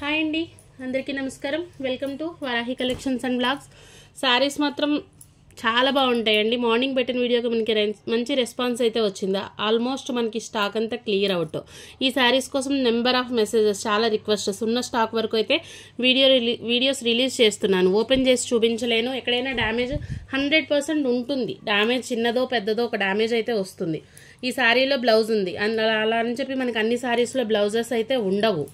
Hi అండి, అందరికీ నమస్కారం. Welcome to Varahi Collections and blogs. Saris మాత్రం చాలా బాగుంటాయండి. మార్నింగ్ పెట్టిన వీడియోకి మనకి మంచి రెస్పాన్స్ అయితే వచ్చిందా. ఆల్మోస్ట్ మనకి స్టాక్ అంతా క్లియర్ అవుట్. ఈ శారీస్ కోసం నెంబర్ ఆఫ్ మెసేజెస్, చాలా రిక్వెస్ట్స్ ఉన్న స్టాక్ వరకు అయితే వీడియోస్ రిలీజ్ చేస్తున్నాను. ఓపెన్ చేసి చూపించలేను. ఎక్కడైనా డ్యామేజ్ 100% ఉంటుంది. డ్యామేజ్ చిన్నదో పెద్దదో ఒక డ్యామేజ్ అయితే వస్తుంది. ఈ శారీలో బ్లౌజ్ ఉంది అలా అని చెప్పి మనకి అన్ని శారీస్లో బ్లౌజెస్ అయితే ఉండవు.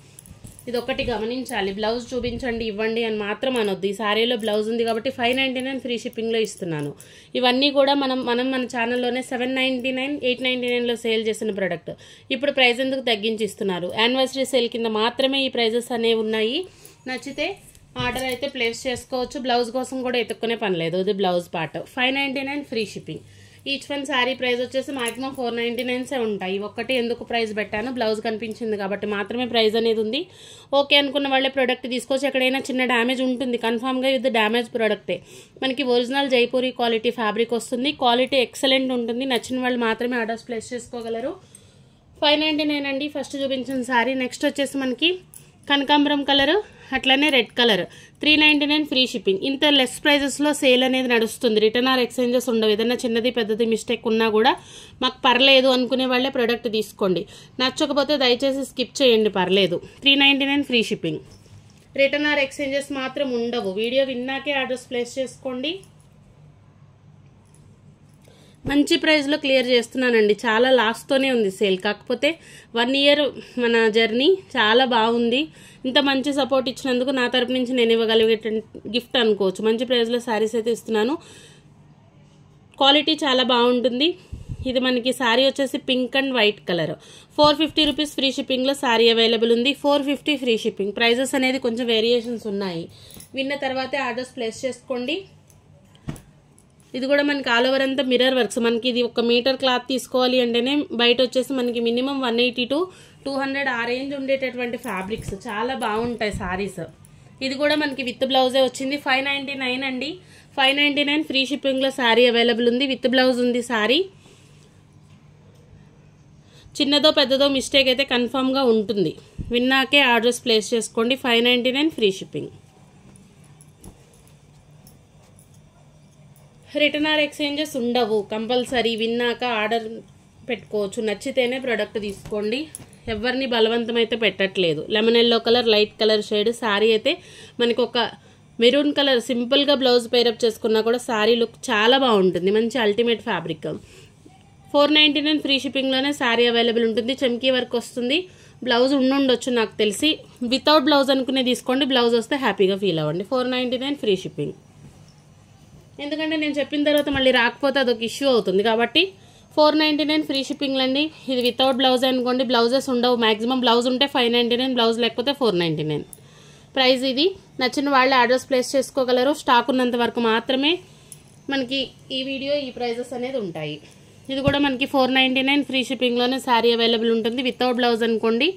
ఇది ఒకటి గమనించాలి. బ్లౌజ్ చూపించండి ఇవ్వండి అని మాత్రం అనొద్దు. ఈ శారీలో బ్లౌజ్ ఉంది కాబట్టి 599 ఫ్రీ షిప్పింగ్లో ఇస్తున్నాను. ఇవన్నీ కూడా మనం మన ఛానల్లోనే 799, 899లో సేల్ చేసిన ప్రోడక్ట్. ఇప్పుడు ప్రైస్ ఎందుకు తగ్గించి ఇస్తున్నారు? యానివర్సరీ సేల్ కింద మాత్రమే ఈ ప్రైజెస్ అనేవి ఉన్నాయి. నచ్చితే ఆర్డర్ అయితే ప్లేస్ చేసుకోవచ్చు. బ్లౌజ్ కోసం కూడా ఎత్తుక్కునే పని లేదు. ఇది blouse part. 599 free shipping. Each one sari price వచ్చేసి మాక్సిమం 499 ఉంటాయి. ఒక్కటి ఎందుకు ప్రైస్ పెట్టాను, బ్లౌజ్ కనిపించింది కాబట్టి మాత్రమే ప్రైస్ అనేది ఉంది. ఓకే అనుకున్న వాళ్ళే ప్రోడక్ట్ తీసుకోవచ్చు. ఎక్కడైనా చిన్న డ్యామేజ్ ఉంటుంది కన్ఫామ్గా. ఇది డ్యామేజ్ ప్రోడక్టే. మనకి ఒరిజినల్ జైపూరి క్వాలిటీ ఫ్యాబ్రిక్ వస్తుంది. క్వాలిటీ ఎక్సలెంట్ ఉంటుంది. నచ్చిన వాళ్ళు మాత్రమే ఆర్డర్స్ ప్లేస్ చేసుకోగలరు. 599 అండి ఫస్ట్ చూపించిన శారీ. నెక్స్ట్ వచ్చేసి మనకి కనకాంబరం కలర్, అట్లానే రెడ్ కలర్. 399 free shipping. ఇంత లెస్ ప్రైజెస్లో సేల్ అనేది నడుస్తుంది. రిటర్న్ ఆర్ ఎక్స్చేంజెస్ ఉండవు. ఏదైనా చిన్నది పెద్దది మిస్టేక్ ఉన్నా కూడా మాకు పర్లేదు అనుకునే వాళ్ళే ప్రోడక్ట్ తీసుకోండి. నచ్చకపోతే దయచేసి స్కిప్ చేయండి, పర్లేదు. 399 free shipping. Return or exchanges మాత్రం ఉండవు. వీడియో విన్నాకే ఆర్డర్స్ ప్లేస్ చేసుకోండి. మంచి ప్రైస్లో క్లియర్ చేస్తున్నానండి. చాలా లాస్ట్తోనే ఉంది సేల్. కాకపోతే 1 ఇయర్ మన జర్నీ చాలా బాగుంది. ఇంత మంచి సపోర్ట్ ఇచ్చినందుకు నా తరపు నుంచి నేను ఇవ్వగలిగే గిఫ్ట్ అనుకోవచ్చు. మంచి ప్రైస్లో శారీస్ అయితే ఇస్తున్నాను. క్వాలిటీ చాలా బాగుంటుంది. ఇది మనకి శారీ వచ్చేసి pink and white colour. 450 rupees free షిప్పింగ్లో శారీ అవైలబుల్ ఉంది. 450 ఫ్రీ షిప్పింగ్. ప్రైజెస్ అనేది కొంచెం వేరియేషన్స్ ఉన్నాయి. విన్న తర్వాతే ఆర్డర్స్ ప్లేస్ చేసుకోండి. ఇది కూడా మనకి ఆల్ ఓవర్ అంతా మిర్రర్ వర్క్స్. మనకి ఇది 1 మీటర్ క్లాత్ తీసుకోవాలి అంటేనే బయట వచ్చేసి మనకి మినిమం 180 to 200 ఆ రేంజ్ ఉండేటటువంటి ఫ్యాబ్రిక్స్. చాలా బాగుంటాయి శారీస్. ఇది కూడా మనకి విత్ బ్లౌజే వచ్చింది. 599 అండి. 599 ఫ్రీ షిప్పింగ్లో శారీ అవైలబుల్ ఉంది. విత్ బ్లౌజ్ ఉంది శారీ. చిన్నదో పెద్దదో మిస్టేక్ అయితే కన్ఫామ్గా ఉంటుంది. విన్నాకే ఆర్డర్స్ ప్లేస్ చేసుకోండి. 599 free shipping. Return or exchanges ఉండవు. కంపల్సరీ విన్నాక ఆర్డర్ పెట్టుకోవచ్చు. నచ్చితేనే ప్రోడక్ట్ తీసుకోండి. ఎవరిని బలవంతం అయితే పెట్టట్లేదు. Lemon yellow colour, light colour shade. Sari అయితే మనకి ఒక మెరూన్ కలర్ సింపుల్గా బ్లౌజ్ పేరప్ చేసుకున్నా కూడా శారీ లుక్ చాలా బాగుంటుంది. మంచి అల్టిమేట్ ఫ్యాబ్రిక్. 499 ఫ్రీ షిప్పింగ్లోనే శారీ అవైలబుల్ ఉంటుంది. చమ్కీ వర్క్ వస్తుంది. బ్లౌజ్ ఉండొచ్చు నాకు తెలిసి. వితౌట్ బ్లౌజ్ అనుకునే తీసుకోండి. బ్లౌజ్ వస్తే హ్యాపీగా ఫీల్ అవ్వండి. 499 ఫ్రీ షిప్పింగ్. ఎందుకంటే నేను చెప్పిన తర్వాత మళ్ళీ రాకపోతే అదొక ఇష్యూ అవుతుంది కాబట్టి 499 ఫ్రీ షిప్పింగ్లు అండి. ఇది వితౌట్ బ్లౌజ్ అనుకోండి. బ్లౌజెస్ ఉండవు. మ్యాక్సిమం బ్లౌజ్ ఉంటే 599, బ్లౌజ్ లేకపోతే 499 ప్రైస్. ఇది నచ్చిన వాళ్ళు ఆర్డర్స్ ప్లేస్ చేసుకోగలరు. స్టాక్ ఉన్నంత వరకు మాత్రమే మనకి ఈ వీడియో ఈ ప్రైజెస్ అనేది ఉంటాయి. ఇది కూడా మనకి 499 ఫ్రీ షిప్పింగ్లోనే శారీ అవైలబుల్ ఉంటుంది. వితౌట్ బ్లౌజ్ అనుకోండి.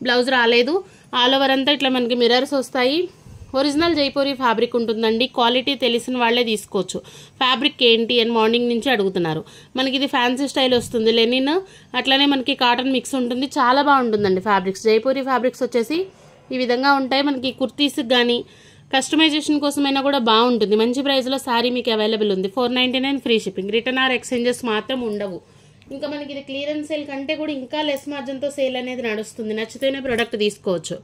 బ్లౌజ్ రాలేదు. ఆల్ ఓవర్ అంతా ఇట్లా మనకి మిర్రర్స్ వస్తాయి. ఒరిజినల్ జైపూరి ఫ్యాబ్రిక్ ఉంటుందండి. క్వాలిటీ తెలిసిన వాళ్ళే తీసుకోవచ్చు. ఫ్యాబ్రిక్ ఏంటి అని మార్నింగ్ నుంచి అడుగుతున్నారు. మనకి ఇది ఫ్యాన్సీ స్టైల్ వస్తుంది. లెనిన్ అట్లానే మనకి కాటన్ మిక్స్ ఉంటుంది. చాలా బాగుంటుందండి ఫ్యాబ్రిక్స్. జైపూరి ఫ్యాబ్రిక్స్ వచ్చేసి ఈ విధంగా ఉంటాయి. మనకి కుర్తీస్కి కానీ కస్టమైజేషన్ కోసమైనా కూడా బాగుంటుంది. మంచి ప్రైస్లో శారీ మీకు అవైలబుల్ ఉంది. 499 free shipping. Return or exchanges మాత్రం ఉండవు. ఇంకా మనకి ఇది క్లియరెన్స్ సేల్ కంటే కూడా ఇంకా లెస్ మార్జిన్తో సేల్ అనేది నడుస్తుంది. నచ్చితేనే ప్రోడక్ట్ తీసుకోవచ్చు.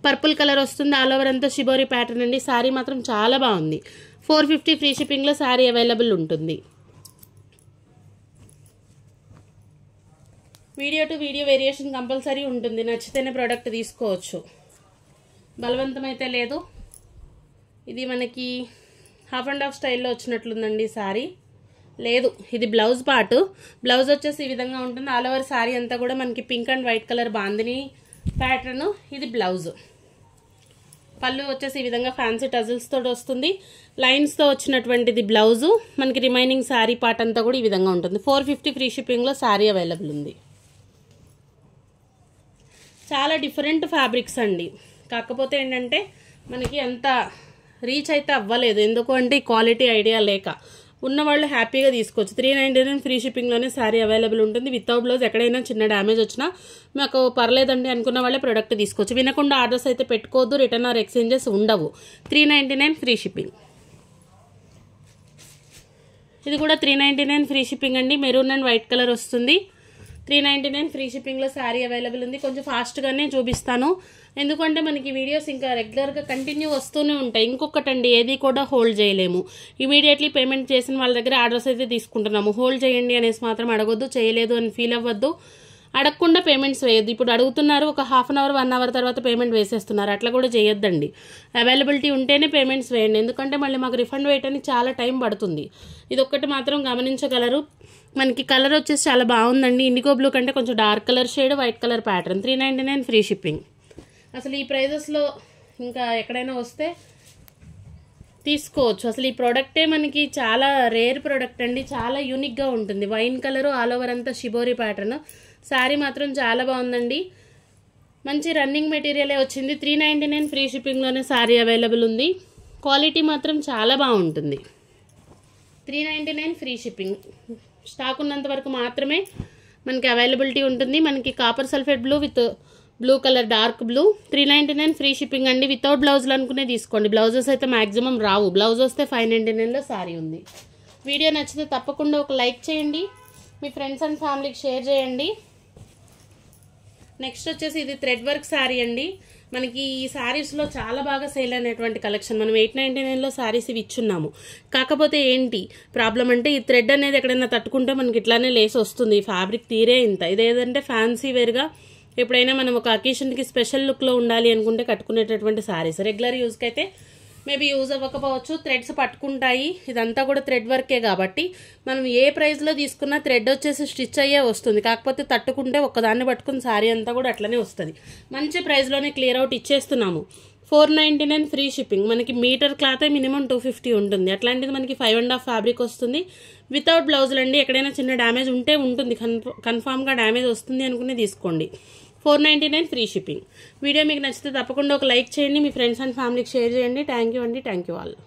పర్పుల్ కలర్ వస్తుంది. ఆల్ ఓవర్ అంతా షిబోరి ప్యాటర్న్ అండి. శారీ మాత్రం చాలా బాగుంది. 450 ఫ్రీ షిప్పింగ్లో శారీ అవైలబుల్ ఉంటుంది. Video to video variation compulsory ఉంటుంది. నచ్చితేనే ప్రోడక్ట్ తీసుకోవచ్చు. బలవంతం అయితే లేదు. ఇది మనకి హాఫ్ అండ్ హాఫ్ స్టైల్లో వచ్చినట్లుందండి శారీ. లేదు, ఇది బ్లౌజ్ పార్ట్. బ్లౌజ్ వచ్చేసి ఈ విధంగా ఉంటుంది. ఆల్ ఓవర్ శారీ అంతా కూడా మనకి pink and white colour bandhani pattern. ఇది బ్లౌజ్. పళ్ళు వచ్చేసి ఈ విధంగా ఫ్యాన్సీ టజిల్స్ తోటి వస్తుంది. లైన్స్తో వచ్చినటువంటిది బ్లౌజు. మనకి రిమైనింగ్ శారీ పార్ట్ అంతా కూడా ఈ విధంగా ఉంటుంది. 450 ఫ్రీ షిప్పింగ్లో శారీ అవైలబుల్ ఉంది. చాలా డిఫరెంట్ ఫ్యాబ్రిక్స్ అండి. కాకపోతే ఏంటంటే మనకి అంత రీచ్ అయితే అవ్వలేదు. ఎందుకు అంటే క్వాలిటీ ఐడియా లేక. ఉన్నవాళ్ళు హ్యాపీగా తీసుకోవచ్చు. 399 ఫ్రీ షిప్పింగ్లోనే శారీ అవైలబుల్ ఉంటుంది. వితౌట్ బ్లౌజ్ ఎక్కడైనా చిన్న డ్యామేజ్ వచ్చినా మాకు పర్లేదండి అనుకున్న వాళ్ళే ప్రోడక్ట్ తీసుకోవచ్చు. వినకుండా ఆర్డర్స్ అయితే పెట్టుకోవద్దు. రిటర్న్ ఆర్ ఎక్స్చేంజెస్ ఉండవు. 399 ఫ్రీ షిప్పింగ్. ఇది కూడా 399 ఫ్రీ షిప్పింగ్ అండి. మెరూన్ అండ్ వైట్ కలర్ వస్తుంది. 399 ఫ్రీ షిప్పింగ్లో శారీ అవైలబుల్ ఉంది. కొంచెం ఫాస్ట్గానే చూపిస్తాను, ఎందుకంటే మనకి వీడియోస్ ఇంకా రెగ్యులర్గా కంటిన్యూ వస్తూనే ఉంటాయి. ఇంకొకటండి, ఏది కూడా హోల్డ్ చేయలేము. ఇమీడియట్లీ పేమెంట్ చేసిన వాళ్ళ దగ్గర ఆర్డర్స్ అయితే తీసుకుంటున్నాము. హోల్డ్ చేయండి అనేసి మాత్రం అడగొద్దు, చేయలేదు అని ఫీల్ అవ్వద్దు. అడగకుండా పేమెంట్స్ వేయద్దు. ఇప్పుడు అడుగుతున్నారు, ఒక హాఫ్ అన్ అవర్ 1 అవర్ తర్వాత పేమెంట్ వేసేస్తున్నారు. అట్లా కూడా చేయొద్దండి. అవైలబిలిటీ ఉంటేనే పేమెంట్స్ వేయండి, ఎందుకంటే మళ్ళీ మాకు రిఫండ్ వేయడానికి చాలా టైం పడుతుంది. ఇది ఒక్కటి మాత్రం గమనించగలరు. మనకి కలర్ వచ్చేసి చాలా బాగుందండి. ఇండిగో బ్లూ కంటే కొంచెం dark colour shade, white colour pattern. 399 free shipping. అసలు ఈ ప్రైజెస్లో ఇంకా ఎక్కడైనా వస్తే తీసుకోవచ్చు. అసలు ఈ ప్రోడక్టే మనకి చాలా రేర్ ప్రోడక్ట్ అండి. చాలా యూనిక్గా ఉంటుంది. వైన్ కలరు, ఆల్ ఓవర్ అంతా షిబోరి ప్యాటర్న్. శారీ మాత్రం చాలా బాగుందండి. మంచి రన్నింగ్ మెటీరియలే వచ్చింది. 399 ఫ్రీ షిప్పింగ్లోనే శారీ అవైలబుల్ ఉంది. క్వాలిటీ మాత్రం చాలా బాగుంటుంది. 399 ఫ్రీ షిప్పింగ్. స్టాక్ ఉన్నంత వరకు మాత్రమే మనకి అవైలబిలిటీ ఉంటుంది. మనకి copper sulphate blue with blue colour, dark blue. 399 free shipping అండి. వితౌట్ బ్లౌజులు అనుకునే తీసుకోండి. బ్లౌజెస్ అయితే మ్యాక్సిమం రావు. బ్లౌజ్ వస్తే 599లో శారీ ఉంది. వీడియో నచ్చితే తప్పకుండా ఒక లైక్ చేయండి, మీ ఫ్రెండ్స్ అండ్ ఫ్యామిలీకి షేర్ చేయండి. నెక్స్ట్ వచ్చేసి ఇది థ్రెడ్ వర్క్ శారీ అండి. మనకి ఈ శారీస్లో చాలా బాగా సేల్ అనేటువంటి కలెక్షన్. మనం 899లో శారీస్ ఇవి ఇచ్చున్నాము. కాకపోతే ఏంటి ప్రాబ్లం అంటే, ఈ థ్రెడ్ అనేది ఎక్కడైనా తట్టుకుంటే మనకి ఇట్లానే లేస్ వస్తుంది. ఈ ఫ్యాబ్రిక్ తీరే ఇంత. ఇదేదంటే ఫ్యాన్సీ వేర్గా ఎప్పుడైనా మనం ఒక అకేషన్కి స్పెషల్ లుక్లో ఉండాలి అనుకుంటే కట్టుకునేటటువంటి శారీస్. రెగ్యులర్ యూజ్కి అయితే మేబీ యూజ్ అవ్వకపోవచ్చు. థ్రెడ్స్ పట్టుకుంటాయి. ఇదంతా కూడా థ్రెడ్ వర్కే కాబట్టి మనం ఏ ప్రైస్లో తీసుకున్నా థ్రెడ్ వచ్చేసి స్టిచ్ అయ్యే వస్తుంది. కాకపోతే తట్టుకుంటే ఒక్కదాన్ని పట్టుకుని శారీ అంతా కూడా అట్లనే వస్తుంది. మంచి ప్రైస్లోనే క్లియర్ అవుట్ ఇచ్చేస్తున్నాము. 499 free shipping. మనకి మీటర్ క్లాతే మినిమం 250 ఉంటుంది. అట్లాంటిది మనకి 5.5 ఫ్యాబ్రిక్ వస్తుంది. వితౌట్ బ్లౌజులు అండి. ఎక్కడైనా చిన్న డ్యామేజ్ ఉంటే ఉంటుంది, కన్ఫామ్గా డ్యామేజ్ వస్తుంది అనుకునే తీసుకోండి. 499 ఫ్రీ షిప్పింగ్. వీడియో మీకు నచ్చితే తప్పకుండా ఒక లైక్ చేయండి, మీ ఫ్రెండ్స్ అండ్ ఫ్యామిలీకి షేర్ చేయండి. థ్యాంక్ యూ అండి. Thank you all.